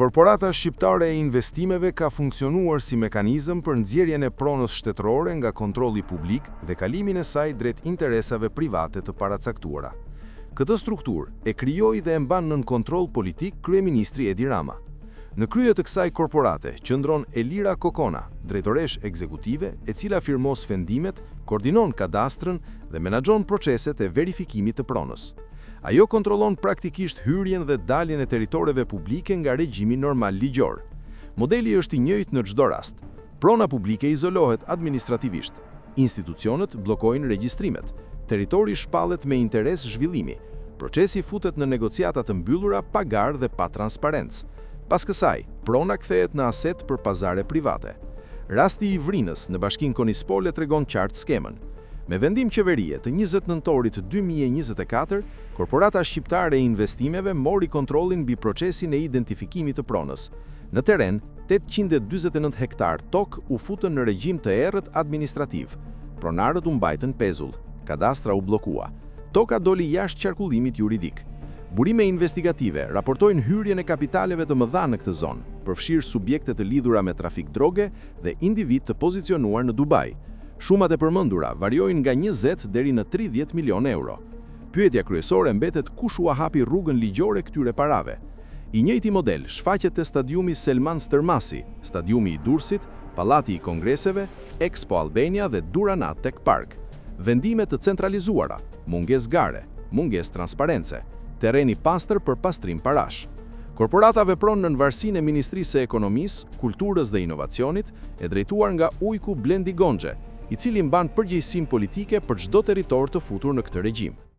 Korporata shqiptare e investimeve ka funksionuar si mekanizëm për nxjerrjen e pronës shtetërore nga kontrolli publik dhe kalimin e saj drejt interesave private të paracaktuara. Këtë strukturë e krijoi dhe e mban nën kontroll politik kryeministri Edi Rama. Në krye të kësaj korporate qëndron Elira Kokona, drejtoresh ekzekutive, e cila firmos vendimet, koordinon kadastrën dhe menaxhon proceset e verifikimit të pronës. Ajo kontrollon praktikisht hyrjen dhe daljen e territoreve publike nga regjimi normal ligjor. Modeli është i njëjtë në çdo rast. Prona publike izolohet administrativisht. Institucionet bllokojnë regjistrimet. Territori shpallet me interes zhvillimi. Procesi futet në negociata të mbyllura pa garë dhe pa transparencë. Pas kësaj, prona kthehet në aset për pazare private. Rasti i Vrinës në Bashkinë Konispole tregon qartë skemën. Me vendim qeverie të 20 nëntorit 2024, Korporata Shqiptare e Investimeve mori kontrollin mbi procesin e identifikimit të pronës. Në teren, 849 hektar tokë u futën në regjim të errët administrativ. Pronarët u mbajtën pezull, kadastra u bllokua. Toka doli jashtë qarkullimit juridik. Burime investigative raportojnë hyrjen e kapitaleve të mëdha në këtë zonë, përfshirë subjekte të lidhura me trafik droge dhe individ të pozicionuar në Dubai. Shumat e përmendura variojnë nga 20 deri në 30 milion euro. Pyetja kryesore mbetet kush u hapi rrugën ligjore këtyre parave. I njëjti model shfaqet te stadiumi Selman Stërmasi, stadiumi i Durrësit, pallati i kongreseve, Expo Albania dhe Durana Tech Park. Vendime të centralizuara, mungesë gare, mungesë transparence, terreni pastër për pastrim parash. Korporata vepron në varësinë e Ministrisë së Ekonomisë, Kulturës dhe Inovacionit, e drejtuar nga Ujku Blendi Gonxhe, i cili mban përgjegjësinë politike për çdo territor të futur në këtë regjim.